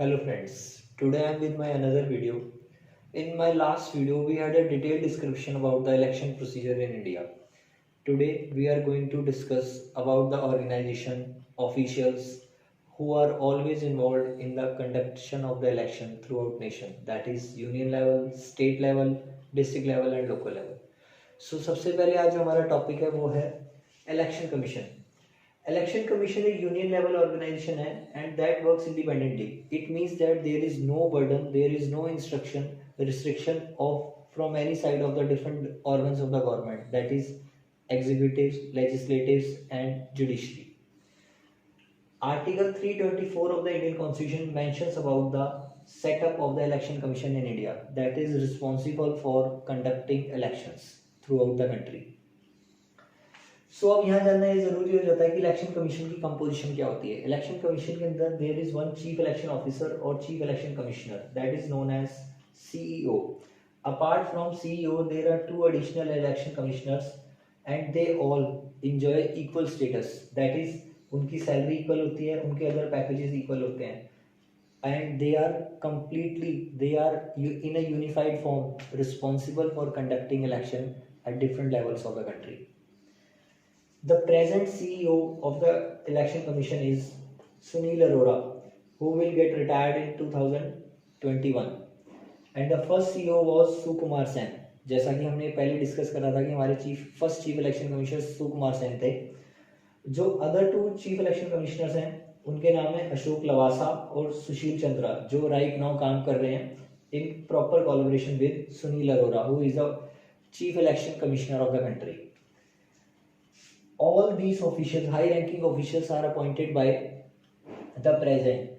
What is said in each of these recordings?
Hello friends, today I am with my another video. In my last video we had a detailed description about the election procedure in India. Today we are going to discuss about the organization, officials who are always involved in the conduction of the election throughout nation, that is union level, state level, district level and local level. So सबसे पहले आज जो हमारा topic है वो है election commission. Election commission एक union level organisation है and that works independently. It means that there is no burden, there is no instruction restriction of from any side of the different organs of the government, that is executives, legislatives and judiciary. Article 324 of the Indian Constitution mentions about the setup of the election commission in India, that is responsible for conducting elections throughout the country. So अब यहाँ जानना ये जरूरी हो जाता है कि election commission की कंपोजिशन क्या होती है. इलेक्शन कमीशन के अंदर there is one chief election officer और chief election commissioner, that is known as CEO. Apart from CEO there are two additional election commissioners and they all enjoy equal status, that is उनकी salary equal होती है, उनके other packages equal होते हैं and they are in a unified form responsible for conducting election at different levels of the country. The present CEO of the election commission is Sunil Arora, who will get retired in 2021, and the first CEO was Sukumar Sen. जैसा कि हमने पहले discuss करा था कि हमारे first chief election commissioner Sukumar Sen थे. जो other two chief election commissioners हैं उनके नाम है अशोक लवासा और सुशील चंद्रा, जो राइट नाउ काम कर रहे हैं in proper collaboration with Sunil Arora, who is the chief election commissioner of the country. All these officials, high ranking officials, are appointed by the president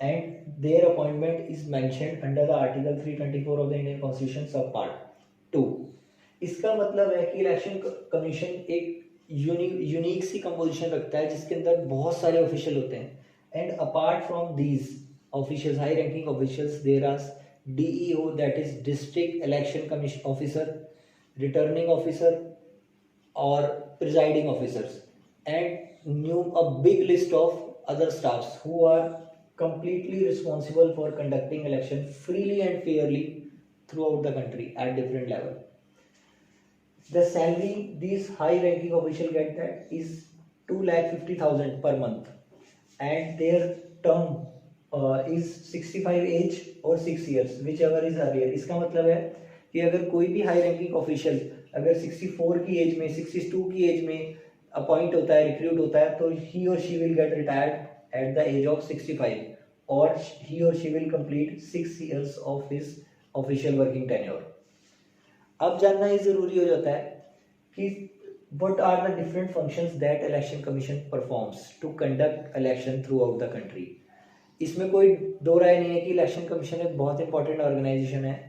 and their appointment is mentioned under the article 324 of the Indian Constitution subpart 2. इसका मतलब है कि election commission एक unique सी composition रखता है जिसके अंदर बहुत सारे ऑफिशियल होते हैं. And apart from these officials, high ranking officials, there are DEO, that is district election commission officer, returning officer और presiding officers, and a big list of other staffs who are completely responsible for conducting election freely and fairly throughout the country at different level. The salary these high ranking officials get that is 2,50,000 per month and their term is 65 age or 6 years whichever is earlier. इसका मतलब है कि अगर कोई भी high ranking official अगर 64 की as में, 62 की एज में अपॉइंट होता है, रिक्रूट होता है, तो ही और she will get retired at the age of 65 और ही और she will complete 6 years of his official working tenure. अब जानना ये जरूरी हो जाता है कि what are the different functions that election commission performs to conduct election throughout the country. इसमें कोई दो राय नहीं है कि इलेक्शन कमीशन एक बहुत इंपॉर्टेंट ऑर्गेनाइजेशन है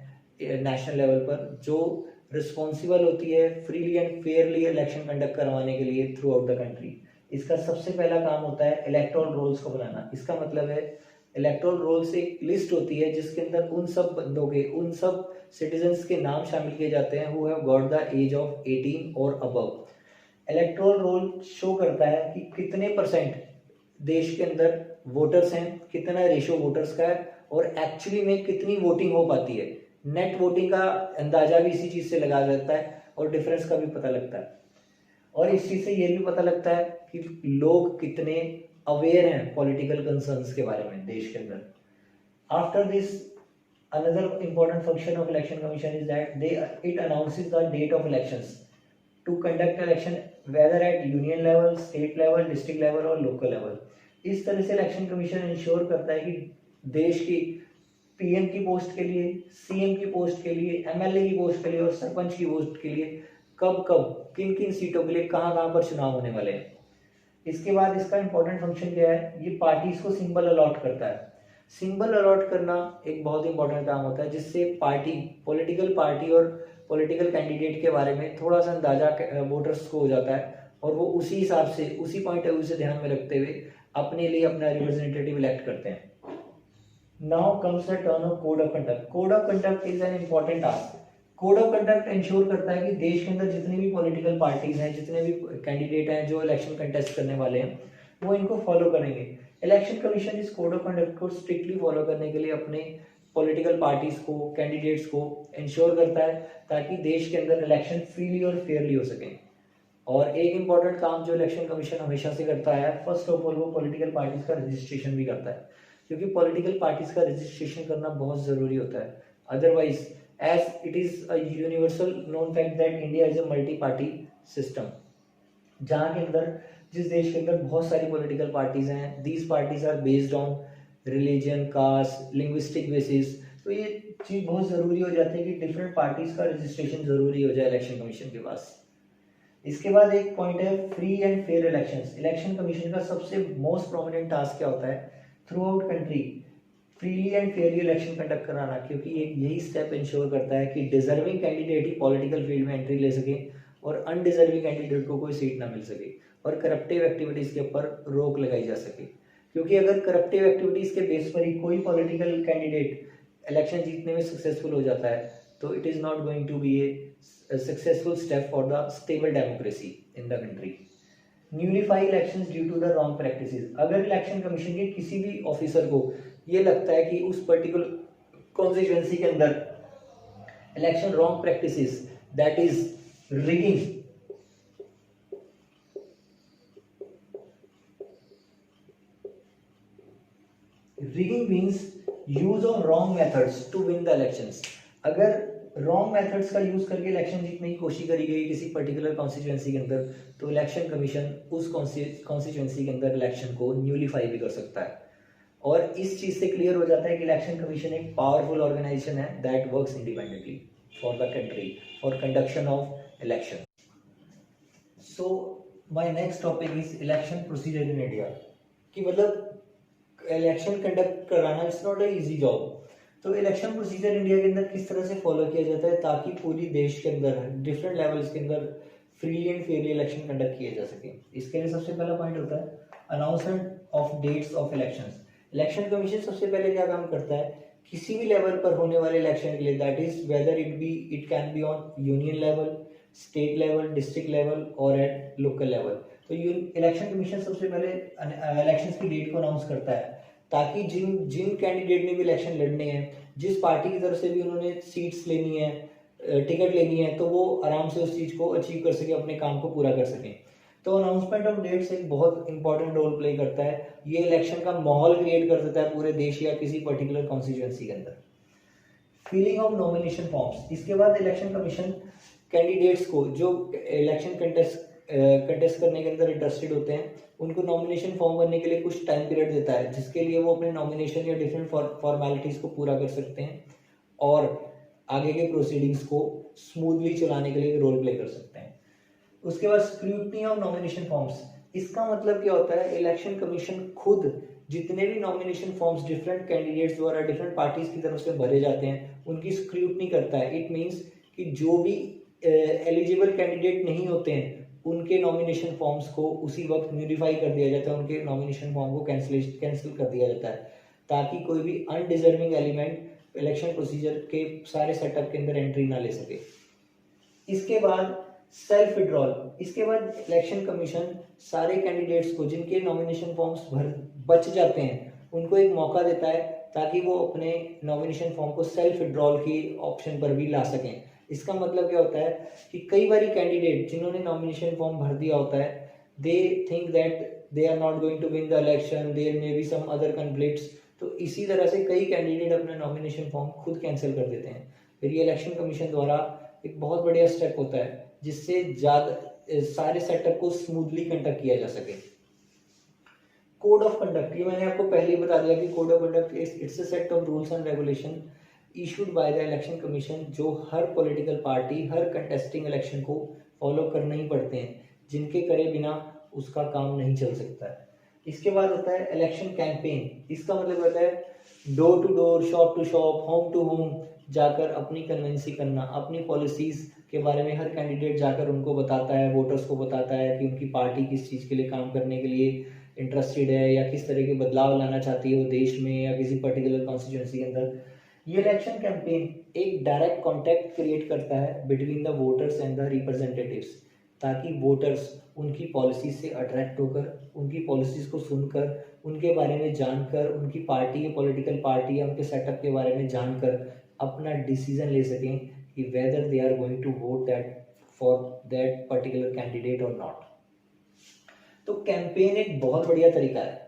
नेशनल लेवल पर, जो रिस्पॉन्सिबल होती है freely and Fairlie election conduct करवाने के लिए थ्रू आउट द कंट्री. इसका सबसे पहला काम होता है इलेक्टोरल रोल्स को बनाना. इसका मतलब है इलेक्टोरल रोल्स एक लिस्ट होती है जिसके अंदर उन सब बंदों के, उन सब सिटीजन्स के नाम शामिल किए जाते हैं who have got the age of 18 और अबव. इलेक्टोरल रोल शो करता है कि कितने परसेंट देश के अंदर वोटर्स हैं, कितना रेशियो वोटर्स का है और एक्चुअली में कितनी वोटिंग हो पाती है. नेट वोटिंग का अंदाजा भी इसी चीज से लगाया जाता है और डिफरेंस का भी पता लगता है. और इस चीज से ये भी पता लगता है कि लोग कितने अवेयर हैं पॉलिटिकल कंसर्न्स के बारे में देश के अंदर. After this another important function of election commission is that it announces the date of elections to conduct election whether at union level, state level, district level और लोकल लेवल. इस तरह से इलेक्शन कमीशन इंश्योर करता है कि देश की PM की पोस्ट के लिए, सीएम की पोस्ट के लिए, एमएलए की पोस्ट के लिए और सरपंच की पोस्ट के लिए कब कब किन किन सीटों के लिए कहां पर चुनाव होने वाले हैं. इसके बाद इसका इंपॉर्टेंट फंक्शन क्या है, ये पार्टीज को सिंबल अलॉट करता है. सिंबल अलॉट करना एक बहुत इंपॉर्टेंट काम होता है जिससे पार्टी, पॉलिटिकल पार्टी और पॉलिटिकल कैंडिडेट के बारे में थोड़ा सा अंदाजा वोटर्स को हो जाता है और वो उसी हिसाब से, उसी पॉइंट ऑफ व्यू से ध्यान में रखते हुए अपने लिए अपना रिप्रेजेंटेटिव इलेक्ट करते हैं. Now comes the turn of code of conduct. Code of conduct is an important task. Code of conduct ensure करता है कि देश के अंदर जितनी भी पॉलिटिकल पार्टीज हैं, जितने भी कैंडिडेट हैं जो इलेक्शन कंटेस्ट करने वाले हैं, वो इनको फॉलो करेंगे. इलेक्शन कमीशन इस कोड ऑफ कंडक्ट को स्ट्रिक्टली फॉलो करने के लिए अपने पॉलिटिकल पार्टीज को, कैंडिडेट्स को इंश्योर करता है ताकि देश के अंदर इलेक्शन फ्रीली और फेयरली हो सके। और एक इम्पॉर्टेंट काम जो इलेक्शन कमीशन हमेशा से करता है, फर्स्ट ऑफ ऑल वो पॉलिटिकल पार्टीज का रजिस्ट्रेशन भी करता है, क्योंकि पॉलिटिकल पार्टीज का रजिस्ट्रेशन करना बहुत ज़रूरी होता है। Otherwise as it is a universal known fact that India is a multi party system, जहाँ के अंदर, जिस देश के अंदर बहुत सारी पॉलिटिकल पार्टीज हैं, these parties are based on religion, caste, linguistic basis. तो ये चीज़ बहुत ज़रूरी हो जाती है कि डिफरेंट पार्टीज का रजिस्ट्रेशन ज़रूरी हो जाए इलेक्शन कमीशन के पास। इसके बाद एक पॉइंट है free and fair elections. Election commission का सबसे मोस्ट प्रोमिनेंट टास्क क्या होता है, through out country freely and Fairlie election conduct कराना, क्योंकि यही स्टेप इंश्योर करता है कि डिजर्विंग कैंडिडेट ही पॉलिटिकल फील्ड में एंट्री ले सके और अनडिजर्विंग कैंडिडेट को कोई सीट ना मिल सके, और करप्टिव एक्टिविटीज़ के ऊपर रोक लगाई जा सके। क्योंकि अगर करप्टिव एक्टिविटीज़ के बेस पर ही कोई पॉलिटिकल कैंडिडेट इलेक्शन जीतने में सक्सेसफुल हो जाता है, तो it is not going to be a successful step for the stable democracy in the country. Nullify elections due to the wrong practices. अगर इलेक्शन कमीशन के किसी भी ऑफिसर को ये लगता है कि उस पर्टिकुलर कॉन्स्टिट्यूएंसी के अंदर election wrong practices, that is rigging, rigging means use of wrong methods to win the elections. अगर रॉन्ग मेथड्स का यूज करके इलेक्शन जीतने की कोशिश करी गई किसी पर्टिकुलर कॉन्स्टिट्यूएंसी के अंदर, तो इलेक्शन कमीशन उस कॉन्स्टिट्यूएंसी के अंदर इलेक्शन को न्यूलीफाई भी कर सकता है। और इस चीज से क्लियर हो जाता है कि इलेक्शन कमीशन एक पावरफुल ऑर्गेनाइजेशन है that works independently for the country for conduction of election. So my next topic is election procedure in India, कि मतलब इलेक्शन कंडक्ट कराना it's not a easy job. तो इलेक्शन प्रोसीजर इंडिया के अंदर किस तरह से फॉलो किया जाता है ताकि पूरी देश के अंदर डिफरेंट लेवल्स के अंदर freely and Fairlie election conduct किए जा सके। इसके लिए सबसे पहला पॉइंट होता है announcement of dates of elections. Election commission सबसे पहले क्या काम करता है, किसी भी लेवल पर होने वाले इलेक्शन के लिए, that is whether it can be on union level, state level, district level और एट लोकल लेवल। तो इलेक्शन कमीशन सबसे पहले इलेक्शंस की डेट को अनाउंस करता है ताकि जिन कैंडिडेट ने भी इलेक्शन लड़ने हैं, जिस पार्टी की तरफ से भी उन्होंने सीट्स लेनी है, टिकट लेनी है, तो वो आराम से उस चीज़ को अचीव कर सके, अपने काम को पूरा कर सकें। तो अनाउंसमेंट ऑफ डेट्स एक बहुत इंपॉर्टेंट रोल प्ले करता है। ये इलेक्शन का माहौल क्रिएट कर देता है पूरे देश या किसी पर्टिकुलर कॉन्स्टिट्यूएंसी के अंदर। Filling of nomination forms. इसके बाद इलेक्शन कमीशन कैंडिडेट्स को जो इलेक्शन कंटेस्ट करने के अंदर इंटरेस्टेड होते हैं, उनको नॉमिनेशन फॉर्म भरने के लिए कुछ टाइम पीरियड देता है, जिसके लिए वो अपने नॉमिनेशन या डिफरेंट फॉर्मेलिटीज को पूरा कर सकते हैं और आगे के प्रोसीडिंग्स को स्मूथली चलाने के लिए रोल प्ले कर सकते हैं। उसके बाद स्क्रूटनी ऑफ नॉमिनेशन फॉर्म्स। इसका मतलब क्या होता है, इलेक्शन कमीशन खुद जितने भी नॉमिनेशन फॉर्म्स डिफरेंट कैंडिडेट्स द्वारा डिफरेंट पार्टीज की तरफ से भरे जाते हैं, उनकी स्क्रूटनी करता है। इट मीन्स कि जो भी एलिजिबल कैंडिडेट नहीं होते हैं, उनके नॉमिनेशन फॉर्म्स को उसी वक्त न्यूलीफाई कर दिया जाता है, उनके नॉमिनेशन फॉर्म को कैंसिल कर दिया जाता है, ताकि कोई भी अनडिजर्विंग एलिमेंट इलेक्शन प्रोसीजर के सारे सेटअप के अंदर एंट्री ना ले सके। इसके बाद सेल्फ विड्रॉल। इसके बाद इलेक्शन कमीशन सारे कैंडिडेट्स को जिनके नॉमिनेशन फॉर्म्स बच जाते हैं, उनको एक मौका देता है ताकि वो अपने नॉमिनेशन फॉर्म को सेल्फ विड्रॉल की ऑप्शन पर भी ला सकें। इसका मतलब क्या होता है कि कई बारी कैंडिडेट जिन्होंने नॉमिनेशन फॉर्म भर दिया होता है, they think that they are not going to win the election, there may be some other conflicts. तो इसी तरह से कई कैंडिडेट अपना नॉमिनेशन फॉर्म खुद कैंसिल कर देते हैं। फिर ये इलेक्शन कमीशन द्वारा एक बहुत बढ़िया स्टेप होता है जिससे ज्यादा सारे सेटअप को स्मूथली कंडक्ट किया जा सके। कोड ऑफ कंडक्ट, ये मैंने आपको पहले ही बता दिया कि code of conduct it's a set of rules and regulation issued by the election commission, जो हर पॉलिटिकल पार्टी हर कंटेस्टिंग इलेक्शन को फॉलो करने ही पड़ते हैं, जिनके करे बिना उसका काम नहीं चल सकता है। इसके बाद होता है इलेक्शन कैंपेन। इसका मतलब होता है door to door, shop to shop, home to home जाकर अपनी कन्वेंसी करना, अपनी पॉलिसीज के बारे में हर कैंडिडेट जाकर उनको बताता है, वोटर्स को बताता है कि उनकी पार्टी किस चीज़ के लिए काम करने के लिए इंटरेस्टेड है या किस तरह के बदलाव लाना चाहती है वो देश में या किसी पर्टिकुलर कॉन्स्टिट्यूएंसी के अंदर। ये इलेक्शन कैंपेन एक डायरेक्ट कॉन्टैक्ट क्रिएट करता है between the voters and the representatives, ताकि वोटर्स उनकी पॉलिसीज से अट्रैक्ट होकर, उनकी पॉलिसीज को सुनकर, उनके बारे में जानकर, उनकी पार्टी, पॉलिटिकल पार्टी या उनके सेटअप के बारे में जानकर अपना डिसीजन ले सकें कि whether they are going to vote that for that particular candidate और नॉट। तो कैंपेन एक बहुत बढ़िया तरीका है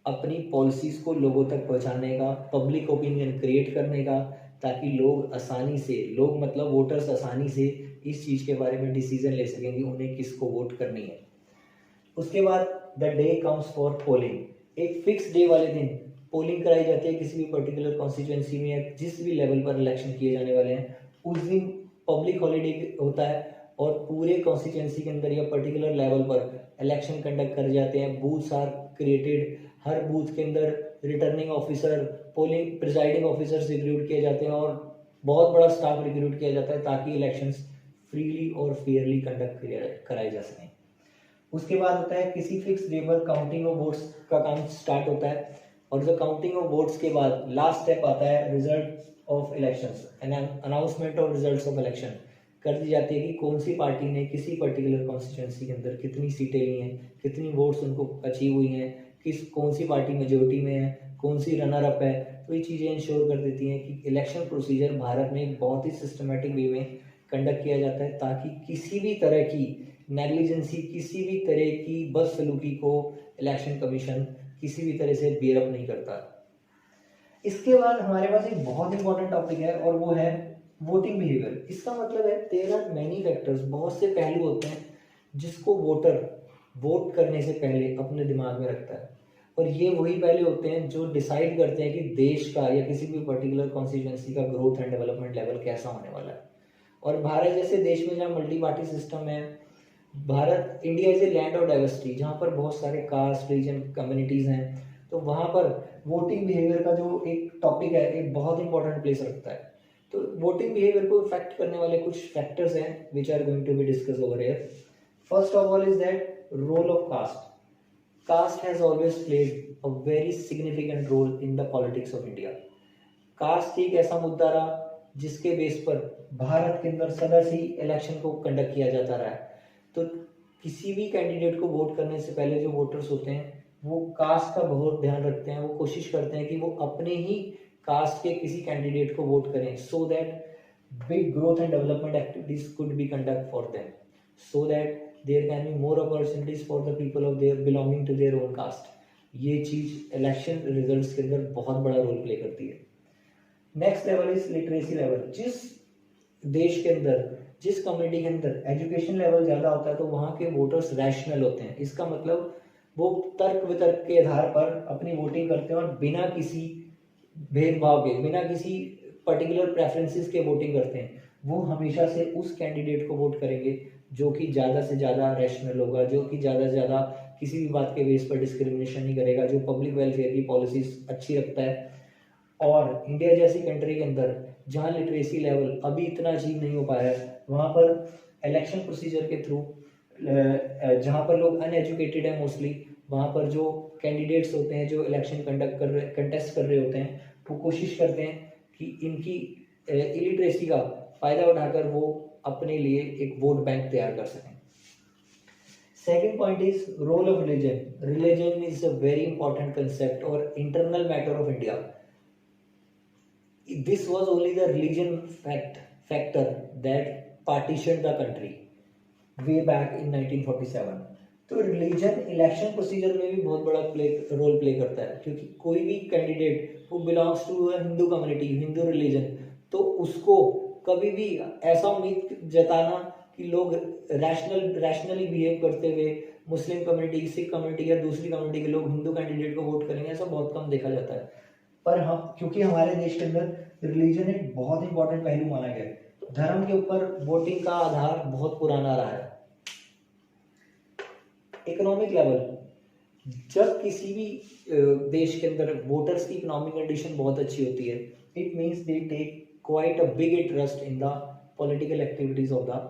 अपनी पॉलिसीज को लोगों तक पहुंचाने का, पब्लिक ओपिनियन क्रिएट करने का, ताकि लोग आसानी से, लोग मतलब वोटर्स आसानी से इस चीज़ के बारे में डिसीजन ले सकें कि उन्हें किसको वोट करनी है। उसके बाद the day comes for polling. एक फिक्स डे वाले दिन पोलिंग कराई जाती है किसी भी पर्टिकुलर कॉन्स्टिट्यूएंसी में या जिस भी लेवल पर इलेक्शन किए जाने वाले हैं। उस दिन पब्लिक हॉलीडे होता है और पूरे कॉन्स्टिट्यूएंसी के अंदर या पर्टिकुलर लेवल पर इलेक्शन कंडक्ट कर जाते हैं। बूथ्स आर क्रिएटेड, हर बूथ के अंदर returning officer, polling presiding officers recruit किए जाते हैं और बहुत बड़ा स्टाफ रिक्रूट किया जाता है ताकि इलेक्शंस फ्रीली और फेयरली कंडक्ट कराए जा सकें। उसके बाद होता है किसी फिक्स डे पर काउंटिंग ऑफ वोट्स का काम स्टार्ट होता है और जो काउंटिंग ऑफ वोट्स के बाद लास्ट स्टेप आता है result of elections, announcement of results of election कर दी जाती है कि कौन सी पार्टी ने किसी पर्टिकुलर कॉन्स्टिट्यूएंसी के अंदर कितनी सीटें ली हैं, कितनी वोट्स उनको अचीव हुई हैं, कौन सी पार्टी मेजोरिटी में है, कौन सी रनर अप है। तो ये चीज़ें इंश्योर कर देती हैं कि इलेक्शन प्रोसीजर भारत में एक बहुत ही सिस्टमेटिक वे में कंडक्ट किया जाता है ताकि किसी भी तरह की नेग्लिजेंसी, किसी भी तरह की बदसलूकी को इलेक्शन कमीशन किसी भी तरह से बेयरअप नहीं करता। इसके बाद हमारे पास एक बहुत इंपॉर्टेंट टॉपिक है और वो है वोटिंग बिहेवियर। इसका मतलब है देयर आर मेनी फैक्टर्स, बहुत से पहलू होते हैं जिसको वोटर वोट करने से पहले अपने दिमाग में रखता है और ये वही पहलू होते हैं जो डिसाइड करते हैं कि देश का या किसी भी पर्टिकुलर कॉन्स्टिट्यूएंसी का ग्रोथ एंड डेवलपमेंट लेवल कैसा होने वाला है। और भारत जैसे देश में जहाँ मल्टी पार्टी सिस्टम है, Bharat India is a land of diversity, जहाँ पर बहुत सारे कास्ट, रिलीजन, कम्युनिटीज हैं, तो वहाँ पर वोटिंग बिहेवियर का जो एक टॉपिक है एक बहुत इंपॉर्टेंट प्लेस रखता है। तो वोटिंग बिहेवियर को इफेक्ट करने वाले कुछ फैक्टर्स हैं which are going to be discuss over here. First of all is that role of caste. Caste has always played a very significant role in the politics of India. Caste एक ऐसा मुद्दा रहा जिसके base पर भारत के अंदर सदा से इलेक्शन को कंडक्ट किया जाता रहा है। तो किसी भी कैंडिडेट को वोट करने से पहले जो वोटर्स होते हैं वो कास्ट का बहुत ध्यान रखते हैं, वो कोशिश करते हैं कि वो अपने ही कास्ट के किसी कैंडिडेट को वोट करें so that big growth and development activities could be conduct for them, so that there can be more opportunities for the people of their belonging to their own caste. ये चीज election results के अंदर बहुत बड़ा role play करती है। Next level is literacy level. जिस देश के अंदर, जिस कम्युनिटी के अंदर एजुकेशन लेवल ज़्यादा होता है तो वहाँ के वोटर्स रैशनल होते हैं। इसका मतलब वो तर्क वितर्क के आधार पर अपनी वोटिंग करते हैं और बिना किसी भेदभाव के, बिना किसी पर्टिकुलर प्रेफरेंसेस के वोटिंग करते हैं। वो हमेशा से उस कैंडिडेट को वोट करेंगे जो कि ज़्यादा से ज़्यादा रैशनल होगा, जो कि ज़्यादा से ज़्यादा किसी भी बात के बेस पर डिस्क्रिमिनेशन नहीं करेगा, जो पब्लिक वेलफेयर की पॉलिसीज अच्छी रखता है। और इंडिया जैसी कंट्री के अंदर जहाँ लिटरेसी लेवल अभी इतना अचीव नहीं हो पाया है, वहाँ पर इलेक्शन प्रोसीजर के थ्रू, जहाँ पर लोग अनएजुकेटेड हैं मोस्टली, वहाँ पर जो कैंडिडेट्स होते हैं जो इलेक्शन कंटेस्ट कर रहे होते हैं, वो कोशिश करते हैं कि इनकी इलिटरेसी का फ़ायदा उठाकर वो अपने लिए एक वोट बैंक तैयार कर सकें। Second point is role of religion. Religion is a very important concept और internal matter of India. This was only the religion factor that partitioned the country way back in 1947. तो religion election procedure में भी बहुत बड़ा role play करता है, क्योंकि कोई भी कैंडिडेट वो belongs to Hindu community, Hindu religion, तो उसको कभी भी ऐसा उम्मीद जताना कि लोग रैशनली बिहेव करते हुए मुस्लिम कम्युनिटी, सिख कम्युनिटी या दूसरी कम्युनिटी के लोग हिंदू कैंडिडेट को वोट करेंगे, ऐसा बहुत कम देखा जाता है। पर हम, क्योंकि हमारे देश के अंदर रिलीजन एक बहुत इंपॉर्टेंट पहलू माना गया है, धर्म के ऊपर वोटिंग का आधार बहुत पुराना रहा है। इकोनॉमिक लेवल, जब किसी भी देश के अंदर वोटर्स की इकोनॉमिक कंडीशन बहुत अच्छी होती है, it means they take quite a big interest in the political activities of the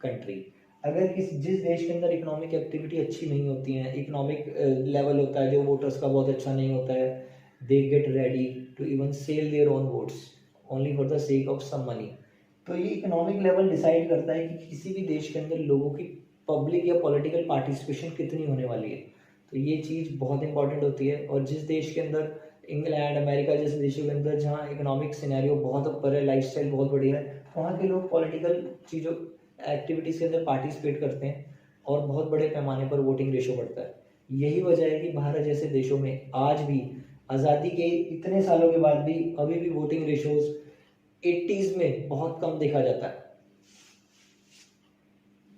country. अगर जिस देश के अंदर इकोनॉमिक एक्टिविटी अच्छी नहीं होती है, इकोनॉमिक लेवल होता है जो वोटर्स का बहुत अच्छा नहीं होता है, they get ready to even sell their own votes only for the sake of some money। तो ये इकोनॉमिक लेवल डिसाइड करता है कि किसी भी देश के अंदर लोगों की पब्लिक या पॉलिटिकल पार्टिसिपेशन कितनी होने वाली है। तो ये चीज़ बहुत इंपॉर्टेंट होती है। और जिस देश के अंदर, इंग्लैंड, अमेरिका जैसे देशों के अंदर जहाँ इकोनॉमिक सिनेरियो बहुत ऊपर है, लाइफस्टाइल बहुत बढ़िया है, वहाँ के लोग पॉलिटिकल चीज़ों एक्टिविटीज़ के अंदर पार्टिसिपेट करते हैं और बहुत बड़े पैमाने पर वोटिंग रेशो बढ़ता है। यही वजह है कि भारत जैसे देशों में आज भी आज़ादी के इतने सालों के बाद भी अभी भी वोटिंग रेशोज 80s में बहुत कम देखा जाता है।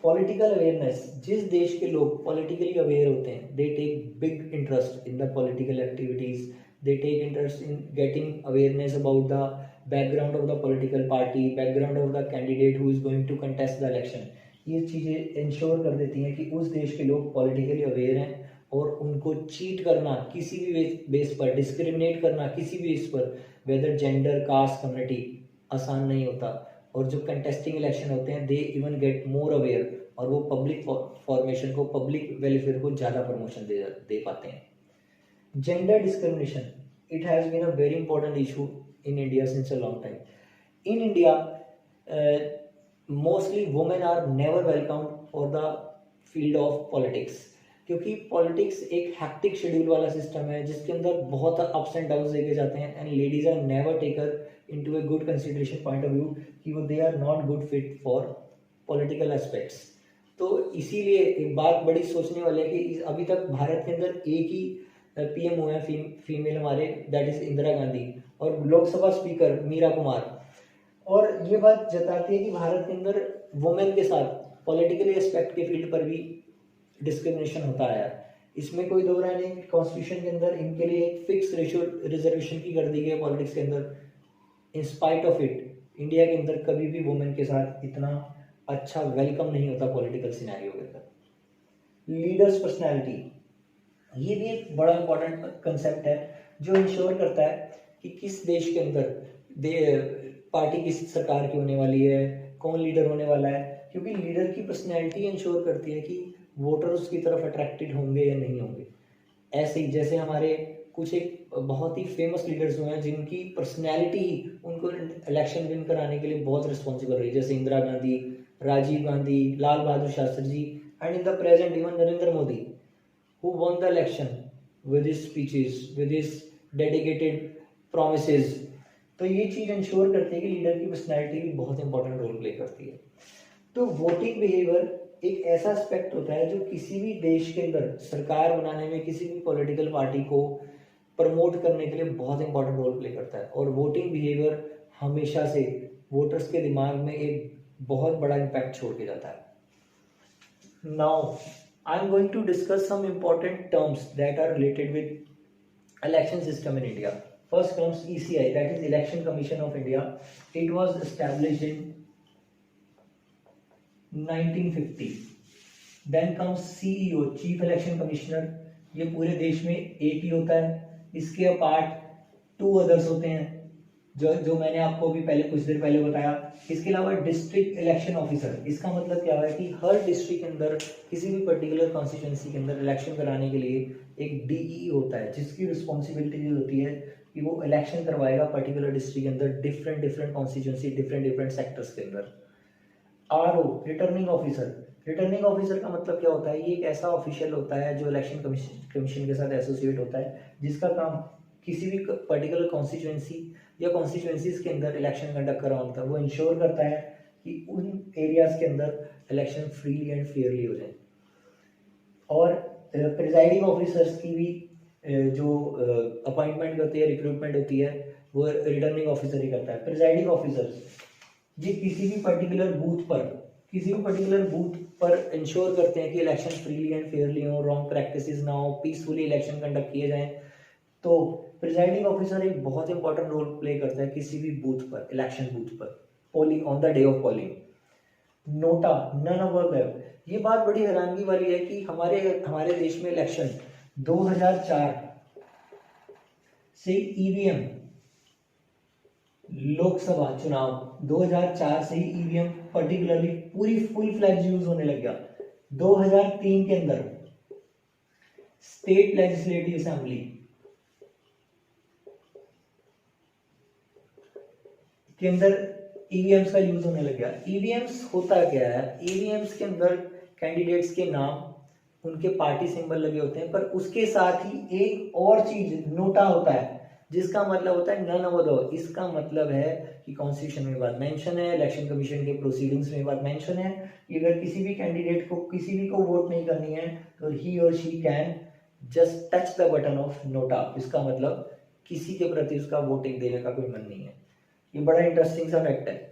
पॉलिटिकल अवेयरनेस, जिस देश के लोग पॉलिटिकली अवेयर होते हैं, they take big interest in the political activities, they take interest in getting awareness about the background of the political party, background of the candidate who is going to contest the election. ये चीज़ें ensure कर देती हैं कि उस देश के लोग पॉलिटिकली अवेयर हैं और उनको चीट करना किसी भी बेस पर, डिस्क्रिमिनेट करना किसी भी बेस पर, वेदर जेंडर, कास्ट, कम्युनिटी, आसान नहीं होता। और जो कंटेस्टिंग इलेक्शन होते हैं, they even get more aware और वो पब्लिक फॉर्मेशन को, पब्लिक वेलफेयर को ज़्यादा प्रमोशन दे पाते हैं। Gender discrimination, it has been a very important issue in India since a long time. In India mostly women are never welcome for the field of politics, क्योंकि politics एक hectic schedule वाला system है जिसके अंदर बहुत ups and downs देखे जाते हैं, and ladies are never taker into a good consideration point of view कि वो they are not good fit for political aspects. तो इसीलिए एक बात बड़ी सोचने वाली है कि अभी तक भारत के अंदर एक ही पीएम हुए हैं फीमेल हमारे, दैट इज इंदिरा गांधी, और लोकसभा स्पीकर मीरा कुमार। और ये बात जताती है कि भारत के अंदर वुमेन के साथ पॉलिटिकल एस्पेक्ट के फील्ड पर भी डिस्क्रिमिनेशन होता है। इसमें कोई दो राय नहीं। कॉन्स्टिट्यूशन के अंदर इनके लिए एक फिक्स रेशियो रिजर्वेशन की कर दी गई है पॉलिटिक्स के अंदर। In spite of it, India के अंदर कभी भी वुमेन के साथ इतना अच्छा वेलकम नहीं होता पॉलिटिकल सिनेरियो के अंदर। लीडर्स पर्सनैलिटी, ये भी एक बड़ा इंपॉर्टेंट कंसेप्ट है जो इंश्योर करता है कि किस देश के अंदर पार्टी किस सरकार की होने वाली है, कौन लीडर होने वाला है, क्योंकि लीडर की पर्सनैलिटी इंश्योर करती है कि वोटर उसकी तरफ अट्रैक्टेड होंगे या नहीं होंगे। ऐसे ही जैसे हमारे कुछ एक बहुत ही फेमस लीडर्स हुए हैं जिनकी पर्सनैलिटी ही उनको इलेक्शन विन कराने के लिए बहुत रिस्पॉन्सिबल रही, जैसे Indira Gandhi, Rajiv Gandhi, Lal Bahadur Shastri ji, and in the present even Narendra Modi, who won the election with his speeches, with his dedicated promises। तो ये चीज़ इंश्योर करती है कि लीडर की पर्सनैलिटी भी बहुत इंपॉर्टेंट रोल प्ले करती है। तो वोटिंग बिहेवियर एक ऐसा एस्पेक्ट होता है जो किसी भी देश के अंदर सरकार बनाने में, किसी भी पॉलिटिकल पार्टी को प्रमोट करने के लिए बहुत इंपॉर्टेंट रोल प्ले करता है। और वोटिंग बिहेवियर हमेशा से वोटर्स के दिमाग में एक बहुत बड़ा इम्पैक्ट छोड़ के जाता है। Now I am going to discuss some important terms that are related with election system in India. First comes ECI, that is Election Commission of India. It was established in 1950. Then comes CEO, Chief Election Commissioner. ये पूरे देश में एक ही होता है। इसके apart 2 others होते हैं जो मैंने आपको अभी पहले कुछ देर पहले बताया। इसके अलावा डिस्ट्रिक्ट इलेक्शन ऑफिसर, इसका मतलब क्या है कि हर डिस्ट्रिक्ट के अंदर, किसी भी पर्टिकुलर कॉन्स्टिट्यूंसी के अंदर इलेक्शन कराने के लिए एक डीई होता है जिसकी रिस्पॉन्सिबिलिटी होती है कि वो इलेक्शन करवाएगा पर्टिकुलर डिस्ट्रिक्ट के अंदर, डिफरेंट कॉन्स्टिट्यूंसी, डिफरेंट सेक्टर्स के अंदर। RO, returning officer. Returning officer का मतलब क्या होता है? ये एक ऐसा ऑफिशियल होता है जो इलेक्शन कमीशन के साथ एसोसिएट होता है, जिसका काम किसी भी पर्टिकुलर कॉन्स्टिट्यूंसी या कॉन्स्टिट्यूंसीज के अंदर इलेक्शन कंडक्ट करवाना था। वो इंश्योर करता है कि उन एरियाज के अंदर इलेक्शन फ्रीली एंड फेयरली हो जाए। और प्रिजाइडिंग ऑफिसर्स की भी जो अपॉइंटमेंट होती है, रिक्रूटमेंट होती है, वो रिटर्निंग ऑफिसर ही करता है। प्रिजाइडिंग ऑफिसर्स ये किसी भी पर्टिकुलर बूथ पर इंश्योर करते हैं कि इलेक्शन फ्रीली एंड फेयरली हो, रॉन्ग प्रैक्टिसेस ना हो, पीसफुली इलेक्शन कंडक्ट किए जाएं। तो प्रिजाइडिंग ऑफिसर एक बहुत इंपॉर्टेंट रोल प्ले करता है किसी भी बूथ पर, इलेक्शन बूथ पर, polling on the day of polling. NOTA, none of above. ये बात बड़ी हैरानगी वाली है कि हमारे देश में इलेक्शन 2004 से ईवीएम, लोकसभा चुनाव 2004 से ही ईवीएम पर्टिकुलरली पूरी फुल फ्लैज यूज होने लग गया। 2003 के अंदर स्टेट लेजिस्लेटिव असेंबली के अंदर ईवीएम्स का यूज होने लग गया। ईवीएम्स होता क्या है? ईवीएम्स के अंदर कैंडिडेट्स के नाम, उनके पार्टी सिंबल लगे होते हैं, पर उसके साथ ही एक और चीज नोटा होता है जिसका मतलब होता है नन अदर। इसका मतलब है कि कॉन्स्टिट्यूशन में बात मेंशन है, इलेक्शन कमीशन के प्रोसीडिंग्स में बात मेंशन है कि अगर किसी भी कैंडिडेट को किसी भी को वोट नहीं करनी है तो ही और she can just touch the button of NOTA. इसका मतलब किसी के प्रति उसका वोटिंग देने का कोई मन नहीं है। ये बड़ा इंटरेस्टिंग सा फैक्ट है।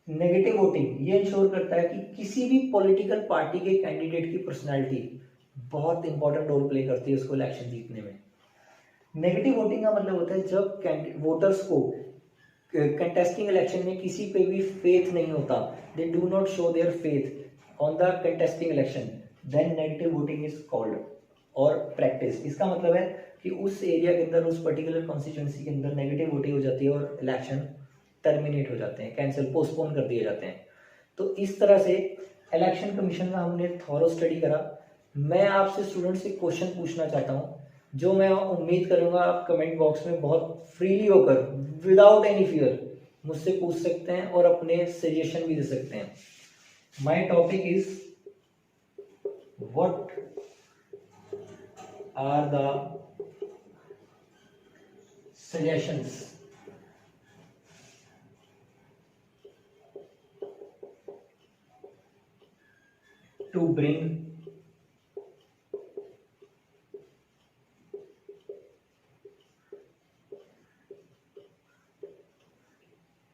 नेगेटिव वोटिंग ये इंश्योर करता है कि किसी भी पॉलिटिकल पार्टी के कैंडिडेट की पर्सनालिटी बहुत इंपॉर्टेंट रोल प्ले करती है उसको इलेक्शन जीतने में। नेगेटिव वोटिंग का मतलब होता है जब वोटर्स को कंटेस्टिंग इलेक्शन में किसी पे भी फेथ नहीं होता, they do not show their faith on the contesting election, then negative voting is called और प्रैक्टिस। इसका मतलब है कि उस एरिया के अंदर, उस पर्टिकुलर कॉन्स्टिट्यूंसी के अंदर नेगेटिव वोटिंग हो जाती है और इलेक्शन टर्मिनेट हो जाते हैं, कैंसिल, पोस्टपोन कर दिए जाते हैं। तो इस तरह से इलेक्शन कमीशन का हमने थॉरो स्टडी करा। मैं आपसे स्टूडेंट से क्वेश्चन पूछना चाहता हूँ जो मैं उम्मीद करूंगा आप कमेंट बॉक्स में बहुत फ्रीली होकर विदाउट एनी फियर मुझसे पूछ सकते हैं और अपने सजेशन भी दे सकते हैं। My topic is what are the suggestions to bring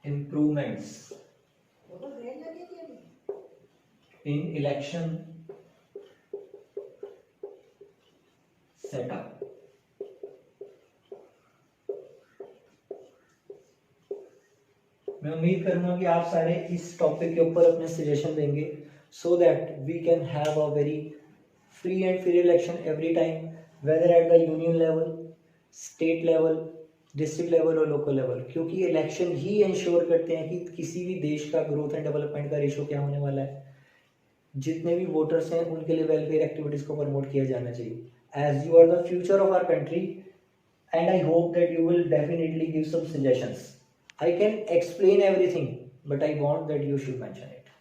improvements in election setup। मैं उम्मीद करूंगा कि आप सारे इस टॉपिक के ऊपर अपने सजेशन देंगे so that we can have a very free and fair election every time, whether at the union level, state level, district level और लोकल लेवल, क्योंकि इलेक्शन ही इंश्योर करते हैं कि किसी भी देश का ग्रोथ एंड डेवलपमेंट का रेशो क्या होने वाला है। जितने भी वोटर्स हैं उनके लिए वेलफेयर एक्टिविटीज को प्रमोट किया जाना चाहिए। As you are the future of our country and I hope that you will definitely give some suggestions. I can explain everything but I want that you should mention it.